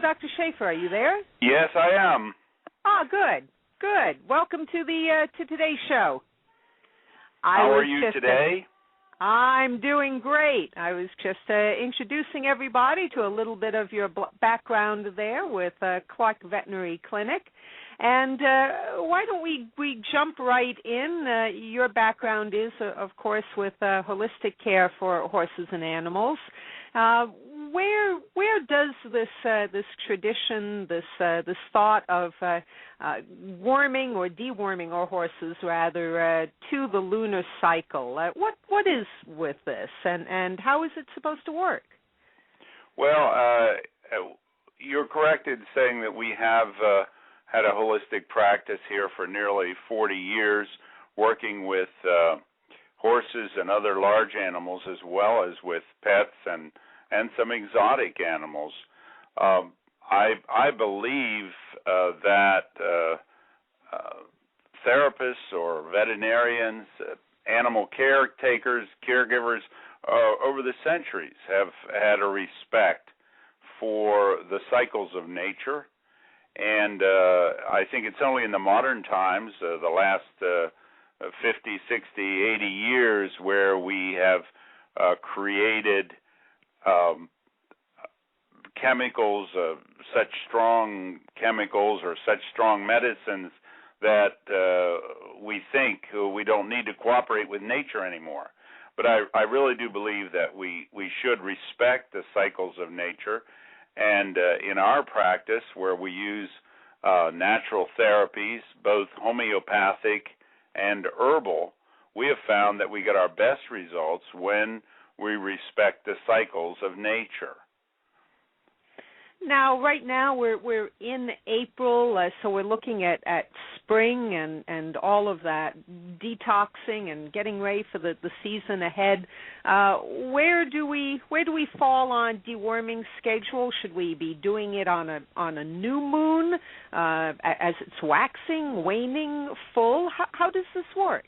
Dr. Sheaffer, are you there? Yes, I am. Ah, good. Welcome to to today's show. How are you today? I'm doing great. I was just introducing everybody to a little bit of your background there with Clark Veterinary Clinic. And why don't we jump right in? Your background is, of course, with holistic care for horses and animals. Where does this tradition, this thought of warming or deworming our horses rather to the lunar cycle? What is with this, and how is it supposed to work? Well, you're correct in saying that we have had a holistic practice here for nearly 40 years, working with horses and other large animals, as well as with pets and some exotic animals. I believe that therapists or veterinarians, animal caretakers, caregivers, over the centuries have had a respect for the cycles of nature. And I think it's only in the modern times, the last 50, 60, 80 years, where we have created chemicals, such strong chemicals or such strong medicines that we think we don't need to cooperate with nature anymore. But I really do believe that we should respect the cycles of nature. And in our practice, where we use natural therapies, both homeopathic and herbal, we have found that we get our best results when we respect the cycles of nature. Now, right now, we're in April, so we're looking at spring and all of that, detoxing and getting ready for the season ahead. Where do we fall on deworming schedule? Should we be doing it on a new moon, as it's waxing, waning, full? How does this work?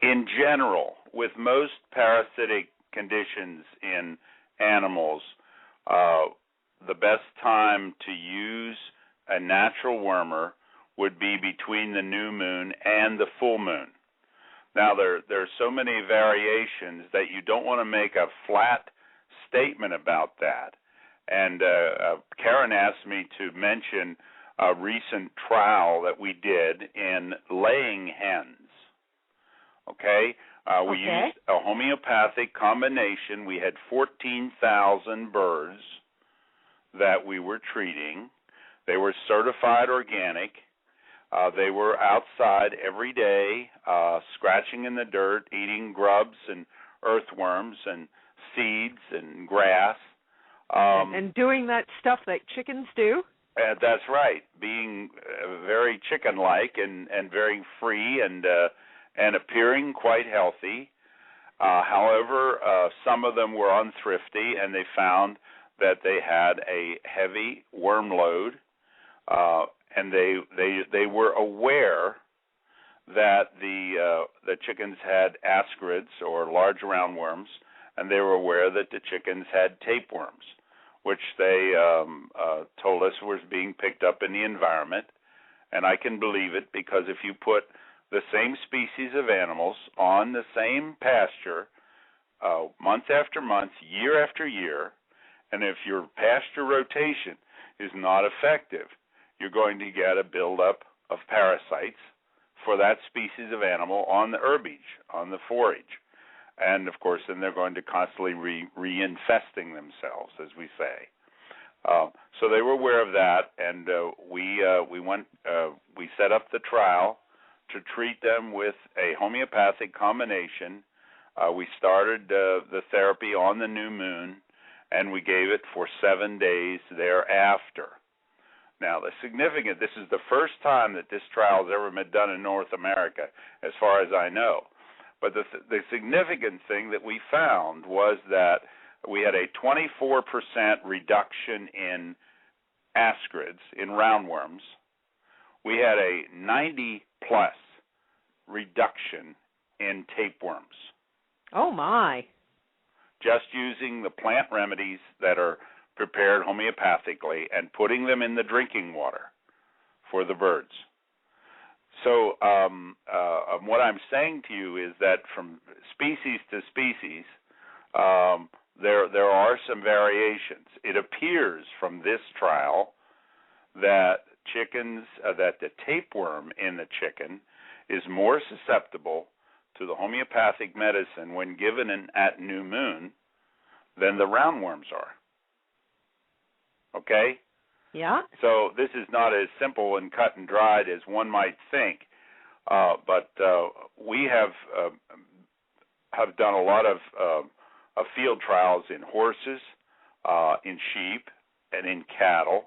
In general, with most parasitic conditions in animals, the best time to use a natural wormer would be between the new moon and the full moon. Now, there are so many variations that you don't want to make a flat statement about that. And Karen asked me to mention a recent trial that we did in laying hens. Okay? We used a homeopathic combination. We had 14,000 birds that we were treating. They were certified organic. They were outside every day, scratching in the dirt, eating grubs and earthworms and seeds and grass. And doing that stuff that chickens do? That's right, being very chicken-like and very free and appearing quite healthy. However, some of them were unthrifty, and they found that they had a heavy worm load, and they were aware that the chickens had ascarids, or large roundworms, and they were aware that the chickens had tapeworms, which they told us was being picked up in the environment. And I can believe it, because if you put the same species of animals on the same pasture month after month, year after year, and if your pasture rotation is not effective, you're going to get a buildup of parasites for that species of animal on the herbage, on the forage. And, of course, then they're going to constantly reinfesting themselves, as we say. So they were aware of that, and we set up the trial to treat them with a homeopathic combination. We started the therapy on the new moon, and we gave it for 7 days thereafter. Now, this is the first time that this trial has ever been done in North America, as far as I know. But the significant thing that we found was that we had a 24% reduction in ascarids, in roundworms. We had a 90-plus reduction in tapeworms. Oh, my. Just using the plant remedies that are prepared homeopathically and putting them in the drinking water for the birds. So what I'm saying to you is that from species to species, there are some variations. It appears from this trial that that the tapeworm in the chicken is more susceptible to the homeopathic medicine when given at new moon than the roundworms are. Okay? Yeah. So this is not as simple and cut and dried as one might think, but we have done a lot of field trials in horses, in sheep, and in cattle,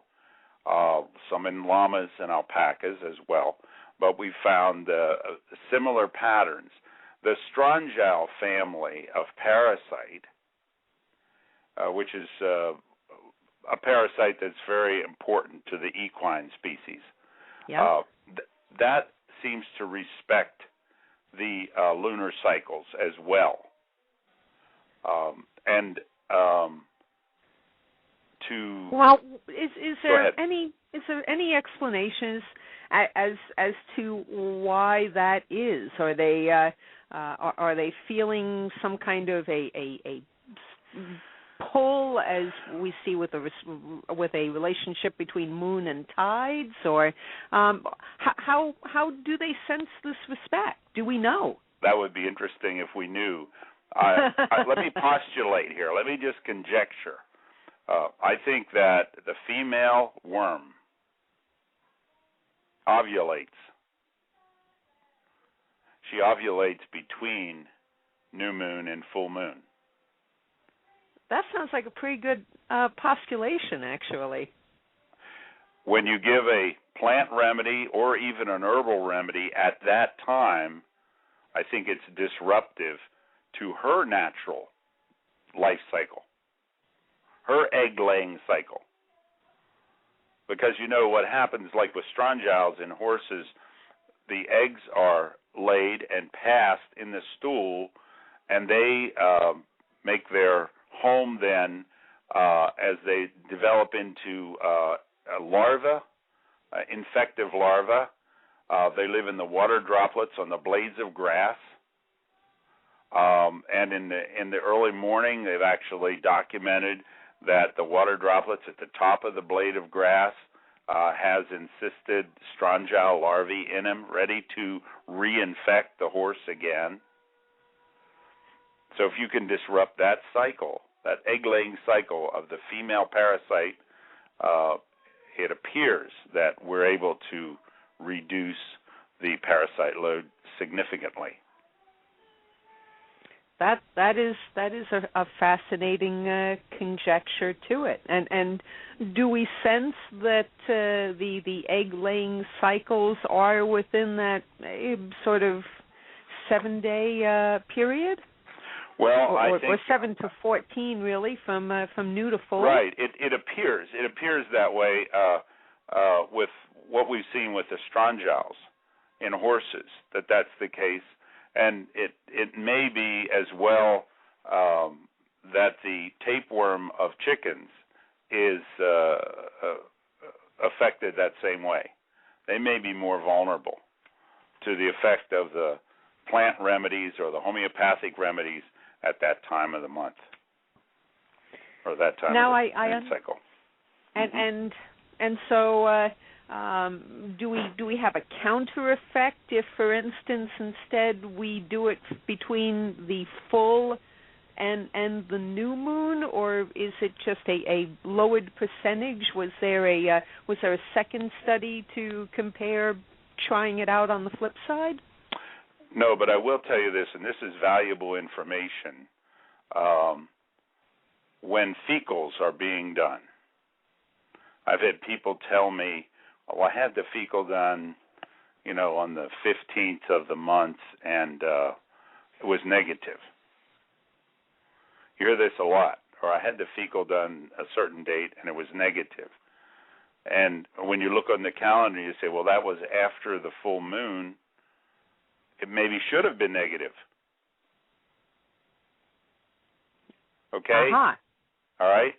some in llamas and alpacas as well. But we found similar patterns. The Strongyle family of parasite, which is a parasite that's very important to the equine species, that seems to respect the lunar cycles as well. Is there any explanations as to why that is? Are they feeling some kind of a pull, as we see with a relationship between moon and tides, or how do they sense this respect? Do we know? That would be interesting if we knew. Let me postulate here. Let me just conjecture. I think that the female worm ovulates. She ovulates between new moon and full moon. That sounds like a pretty good postulation, actually. When you give a plant remedy or even an herbal remedy at that time, I think it's disruptive to her natural life cycle, her egg-laying cycle. Because you know what happens, like with Strongyles in horses, the eggs are laid and passed in the stool, and they make their home then as they develop into a larva, infective larva. They live in the water droplets on the blades of grass. And in the early morning, they've actually documented that the water droplets at the top of the blade of grass has encysted Strongyle larvae in them, ready to reinfect the horse again. So if you can disrupt that cycle, that egg-laying cycle of the female parasite, it appears that we're able to reduce the parasite load significantly. That is a fascinating conjecture to it. And do we sense that the egg-laying cycles are within that sort of 7-day period? Well, I think, or 7 to 14, really, from new to full. Right. It appears that way with what we've seen with the Strongyles in horses, that's the case. And it may be as well that the tapeworm of chickens is affected that same way. They may be more vulnerable to the effect of the plant remedies or the homeopathic remedies at that time of the month or that time of the cycle. And so. Do we have a counter effect if, for instance, instead we do it between the full and the new moon, or is it just a lowered percentage? Was there a second study to compare trying it out on the flip side? No, but I will tell you this, and this is valuable information. When fecals are being done, I've had people tell me, well, I had the fecal done, on the 15th of the month, and it was negative. You hear this a lot. Or I had the fecal done a certain date, and it was negative. And when you look on the calendar, you say, well, that was after the full moon. It maybe should have been negative. Okay? Uh-huh. All right?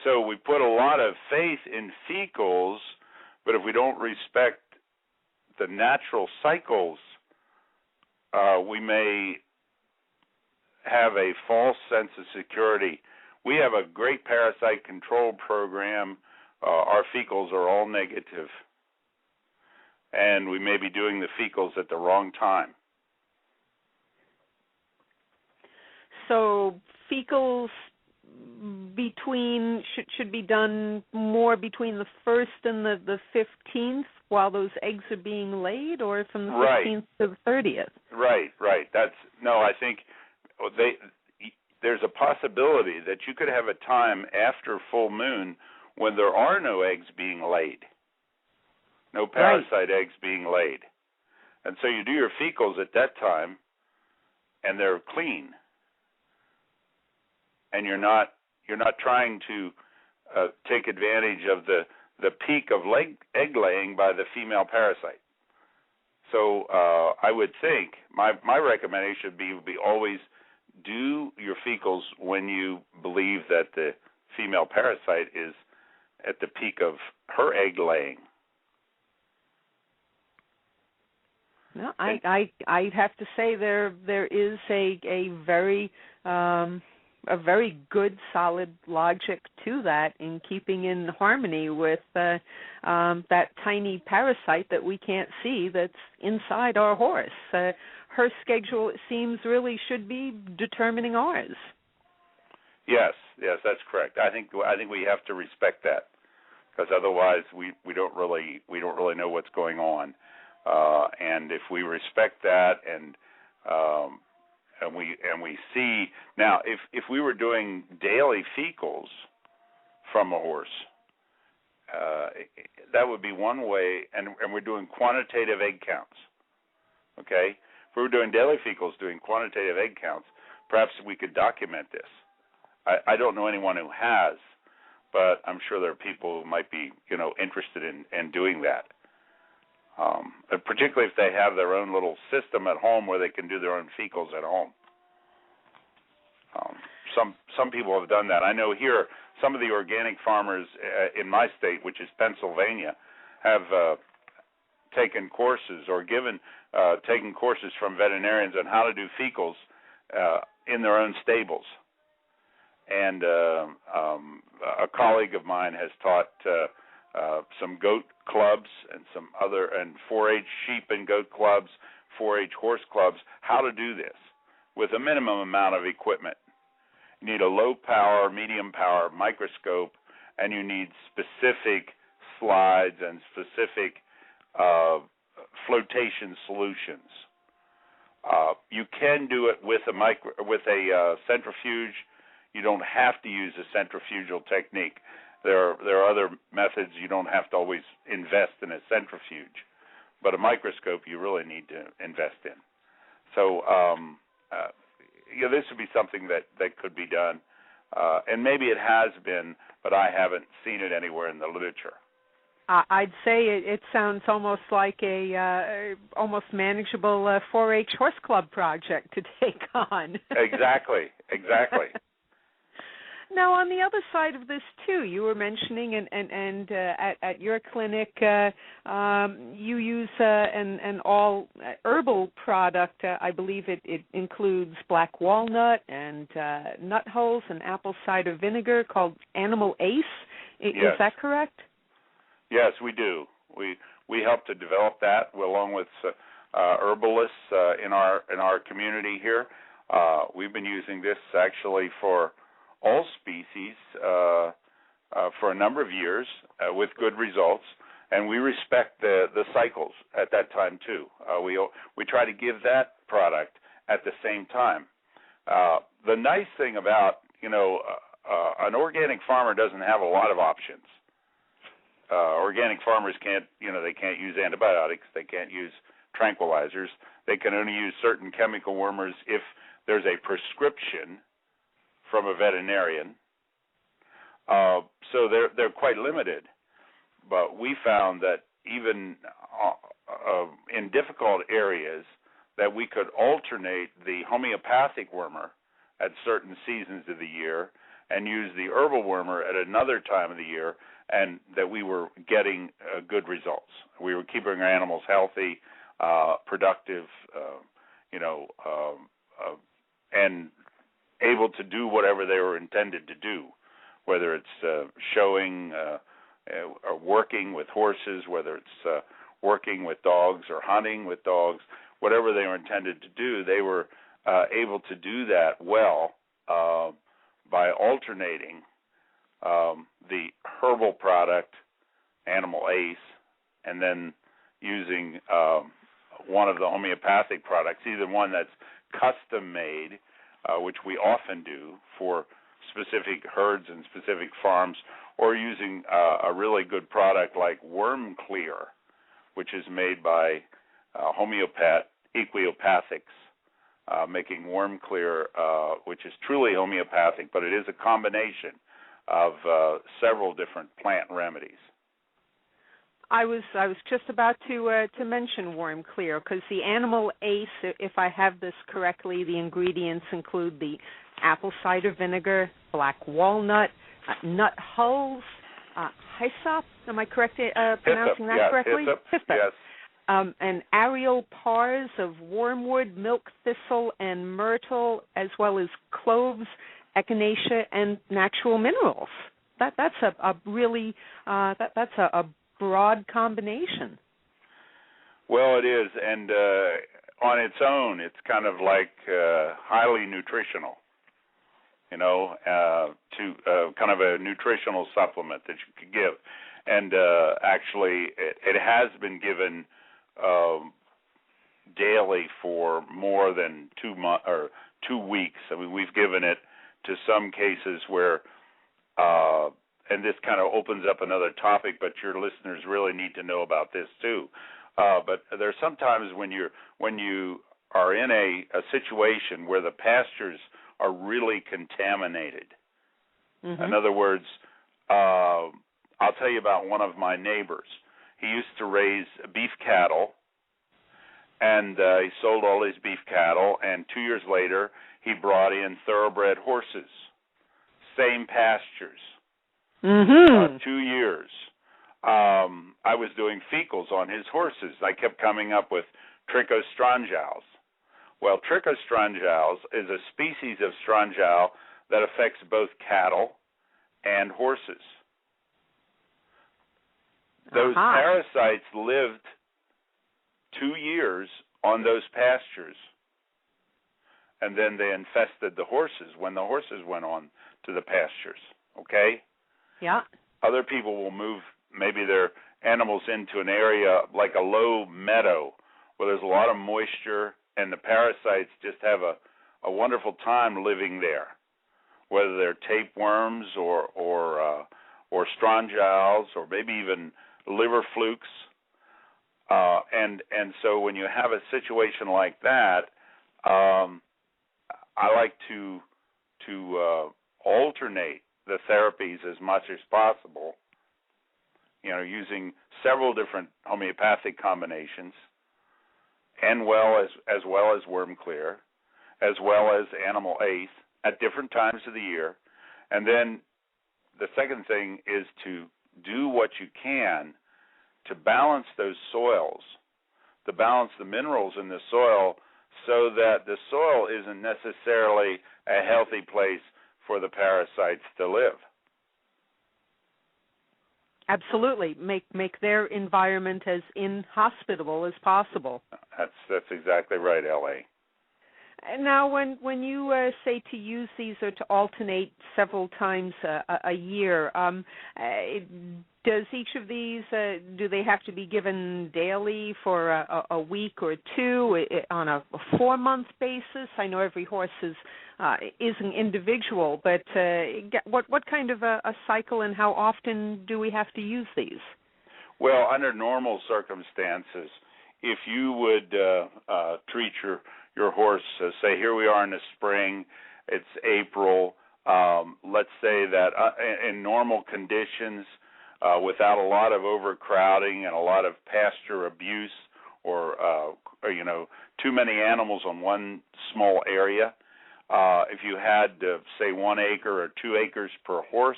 So we put a lot of faith in fecals, but if we don't respect the natural cycles, we may have a false sense of security. We have a great parasite control program. Our fecals are all negative, and we may be doing the fecals at the wrong time. So fecals should be done more between the 1st and the 15th while those eggs are being laid, or from the 15th to the 30th? Right. I think there's a possibility that you could have a time after full moon when there are no eggs being laid, no parasite eggs being laid. And so you do your fecals at that time, and they're clean. And you're not trying to take advantage of the peak of egg laying by the female parasite. So I would think my recommendation would be always do your fecals when you believe that the female parasite is at the peak of her egg laying. No, I have to say there is a very good, solid logic to that in keeping in harmony with that tiny parasite that we can't see that's inside our horse. Her schedule, it seems, really should be determining ours. Yes, that's correct. I think we have to respect that, because otherwise we don't really know what's going on. And if we respect that and we see now, if we were doing daily fecals from a horse, that would be one way, and we're doing quantitative egg counts. Okay, if we were doing daily fecals, doing quantitative egg counts, perhaps we could document this. I don't know anyone who has, but I'm sure there are people who might be interested in doing that. Particularly if they have their own little system at home where they can do their own fecals at home. Some people have done that. I know here some of the organic farmers in my state, which is Pennsylvania, have taken courses or taken courses from veterinarians on how to do fecals in their own stables. And a colleague of mine has taught some goat clubs and some other, and 4-H sheep and goat clubs, 4-H horse clubs, how to do this with a minimum amount of equipment. You need a low power, medium power microscope, and you need specific slides and specific flotation solutions. You can do it with a centrifuge. You don't have to use a centrifugal technique. There are other methods. You don't have to always invest in a centrifuge, but a microscope you really need to invest in. So this would be something that could be done, and maybe it has been, but I haven't seen it anywhere in the literature. I'd say it sounds almost like a almost manageable 4-H horse club project to take on. Exactly. Now, on the other side of this, too, you were mentioning, and at your clinic, you use an all herbal product. I believe it includes black walnut and nut hulls and apple cider vinegar called Animal Ace. Is that correct? Yes, we do. We help to develop that along with herbalists in our community here. We've been using this actually for all species for a number of years with good results, and we respect the cycles at that time too. We try to give that product at the same time. The nice thing about an organic farmer doesn't have a lot of options. Organic farmers can't use antibiotics, they can't use tranquilizers, they can only use certain chemical wormers if there's a prescription from a veterinarian. So they're quite limited. But we found that even in difficult areas that we could alternate the homeopathic wormer at certain seasons of the year and use the herbal wormer at another time of the year, and that we were getting good results. We were keeping our animals healthy, productive, and able to do whatever they were intended to do, whether it's showing or working with horses, whether it's working with dogs or hunting with dogs, whatever they were intended to do, they were able to do that well by alternating the herbal product, Animal Ace, and then using one of the homeopathic products, either one that's custom made, which we often do for specific herds and specific farms, or using a really good product like Worm Clear, which is made by equiopathics, making Worm Clear, which is truly homeopathic, but it is a combination of several different plant remedies. I was just about to mention Worm Clear, because the Animal Ace, if I have this correctly, the ingredients include the apple cider vinegar, black walnut, nut hulls, hyssop. Am I correct pronouncing that correctly? Hyssop, yes. And aerial pars of wormwood, milk thistle, and myrtle, as well as cloves, echinacea, and natural minerals. That's a really that's a broad combination. Well, it is, and on its own, it's kind of like highly nutritional. To kind of a nutritional supplement that you could give, and actually, it has been given daily for more than 2 weeks. I mean, we've given it to some cases where, and this kind of opens up another topic, but your listeners really need to know about this too. But there's sometimes when you are in a situation where the pastures are really contaminated. Mm-hmm. In other words, I'll tell you about one of my neighbors. He used to raise beef cattle, and he sold all his beef cattle, and 2 years later, he brought in thoroughbred horses, same pastures. Mm-hmm. 2 years. I was doing fecals on his horses. I kept coming up with trichostrongyles. Well, trichostrongyles is a species of strongyle that affects both cattle and horses. Those parasites lived 2 years on those pastures, and then they infested the horses when the horses went on to the pastures, okay? Yeah. Other people will move maybe their animals into an area like a low meadow where there's a lot of moisture, and the parasites just have a wonderful time living there, whether they're tapeworms or strongyles or maybe even liver flukes. And so when you have a situation like that, I like to alternate the therapies as much as possible, using several different homeopathic combinations, and as well as Worm Clear, as well as Animal Ace at different times of the year. And then the second thing is to do what you can to balance those soils, to balance the minerals in the soil so that the soil isn't necessarily a healthy place for the parasites to live. Absolutely. Make their environment as inhospitable as possible. That's exactly right, L.A. Now, when you say to use these or to alternate several times a year, does each of these, do they have to be given daily for a week or two, on a 4-month basis? I know every horse is an individual, but what kind of a cycle and how often do we have to use these? Well, under normal circumstances, if you would treat your horse, say here we are in the spring, it's April, let's say that in normal conditions, without a lot of overcrowding and a lot of pasture abuse or too many animals on one small area, If you had, say, 1 acre or 2 acres per horse,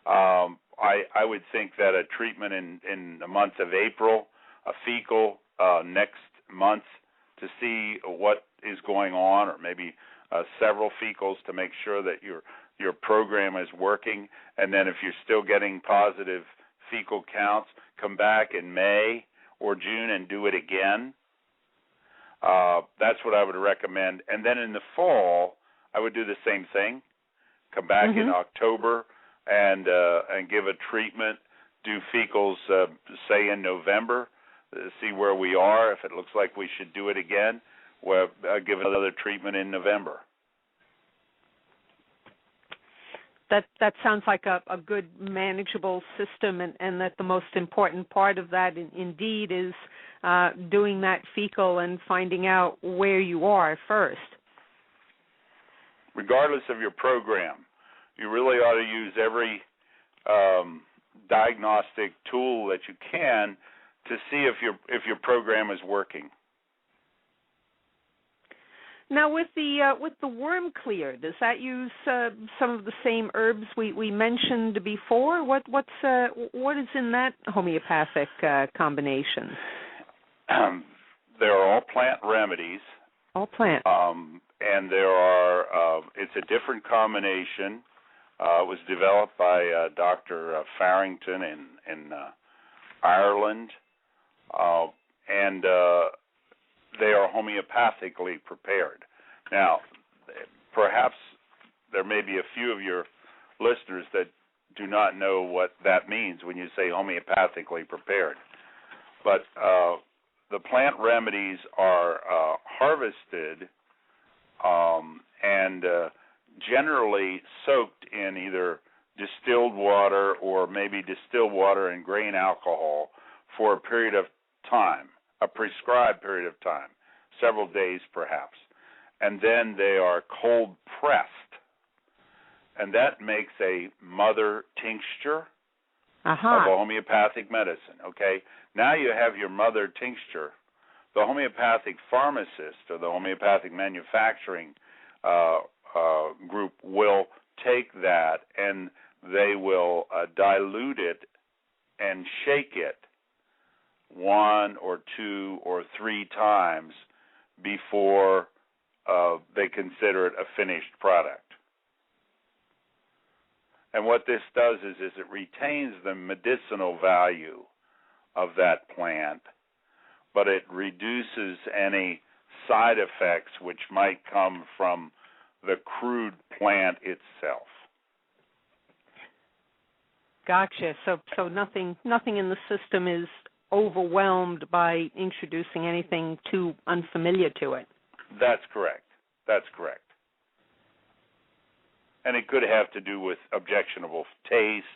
I would think that a treatment in the month of April, a fecal next month to see what is going on, or maybe several fecals to make sure that your program is working. And then if you're still getting positive fecal counts, come back in May or June and do it again. That's what I would recommend. And then in the fall, I would do the same thing. Come back in October and give a treatment. Do fecals, say in November. See where we are. If it looks like we should do it again, we'll give another treatment in November. That sounds like a good manageable system, and that the most important part of that indeed is doing that fecal and finding out where you are first. Regardless of your program, you really ought to use every diagnostic tool that you can to see if your program is working. Now, with the worm clear, does that use some of the same herbs we mentioned before? What is in that homeopathic combination? There are all plant remedies. All plant. And there are. It's a different combination. It was developed by Dr. Farrington in Ireland, and they are homeopathically prepared. Now, perhaps there may be a few of your listeners that do not know what that means when you say homeopathically prepared. But the plant remedies are harvested and generally soaked in either distilled water or maybe distilled water and grain alcohol for a period of time, a prescribed period of time, several days perhaps. And then they are cold pressed. And that makes a mother tincture of a homeopathic medicine, okay? Now you have your mother tincture. The homeopathic pharmacist or the homeopathic manufacturing group will take that and they will dilute it and shake it 1 or 2 or 3 times before they consider it a finished product. And what this does is it retains the medicinal value of that plant, but it reduces any side effects which might come from the crude plant itself. Gotcha. So nothing in the system is overwhelmed by introducing anything too unfamiliar to it. That's correct. And it could have to do with objectionable taste,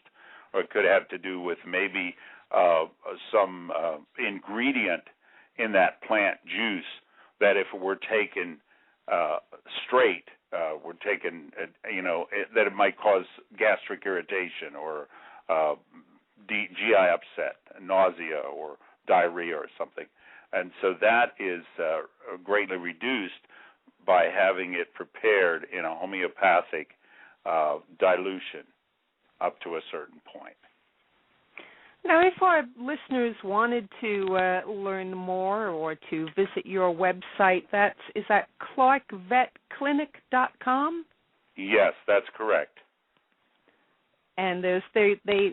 or it could have to do with maybe some ingredient in that plant juice that if it were taken straight, that it might cause gastric irritation or GI upset, nausea or diarrhea or something. And so that is greatly reduced by having it prepared in a homeopathic dilution up to a certain point. Now, if our listeners wanted to learn more or to visit your website, is that clarkvetclinic.com? Yes, that's correct. And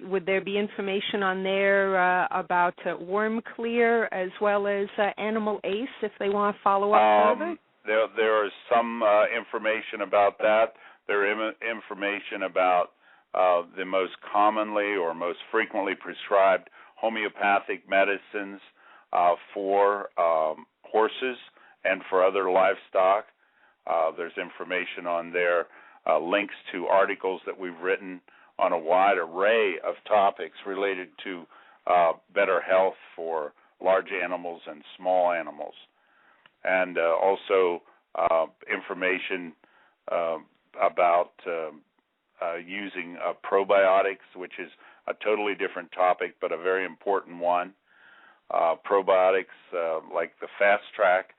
would there be information on there about worm clear as well as animal ACE if they want to follow up further? There is some information about that. There is information about the most commonly or most frequently prescribed homeopathic medicines for horses and for other livestock. There's information on there, links to articles that we've written on a wide array of topics related to better health for large animals and small animals. And also information about using probiotics, which is a totally different topic, but a very important one. Probiotics like the Fast Track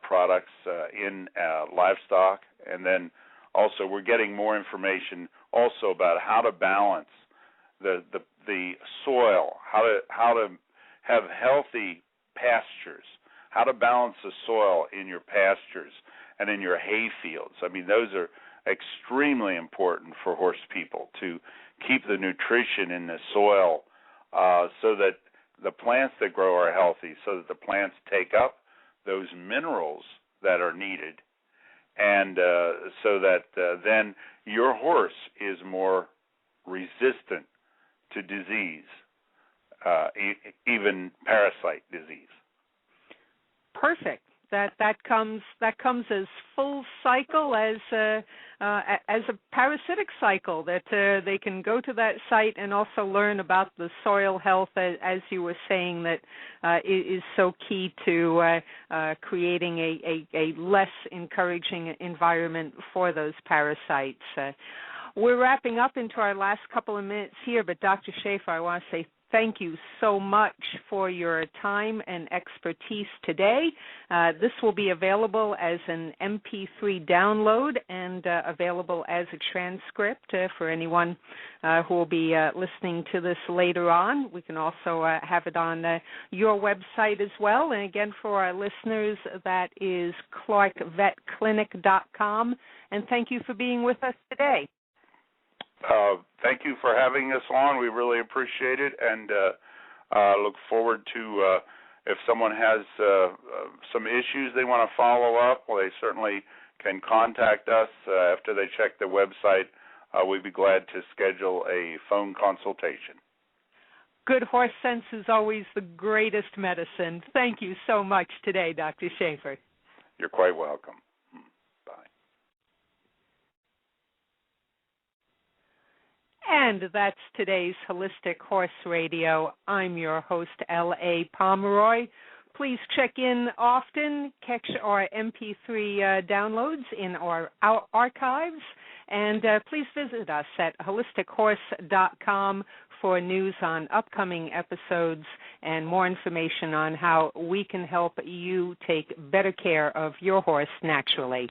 products in livestock, and then also we're getting more information also about how to balance the soil, how to have healthy pastures, how to balance the soil in your pastures and in your hay fields. I mean, those are extremely important for horse people, to keep the nutrition in the soil so that the plants that grow are healthy, so that the plants take up those minerals that are needed, and so that then your horse is more resistant to disease, even parasite disease. Perfect. That comes as full cycle as a parasitic cycle, that they can go to that site and also learn about the soil health, as you were saying, that is so key to creating a less encouraging environment for those parasites. We're wrapping up into our last couple of minutes here, but Dr. Sheaffer, I want to say thank you so much for your time and expertise today. This will be available as an MP3 download and available as a transcript for anyone who will be listening to this later on. We can also have it on your website as well. And again, for our listeners, that is clarkvetclinic.com. And thank you for being with us today. Thank you for having us on. We really appreciate it, and look forward to if someone has some issues they want to follow up, well, they certainly can contact us after they check the website. We'd be glad to schedule a phone consultation. Good horse sense is always the greatest medicine. Thank you so much today, Dr. Sheaffer. You're quite welcome. And that's today's Holistic Horse Radio. I'm your host, L.A. Pomeroy. Please check in often, catch our MP3 downloads in our archives, and please visit us at holistichorse.com for news on upcoming episodes and more information on how we can help you take better care of your horse naturally.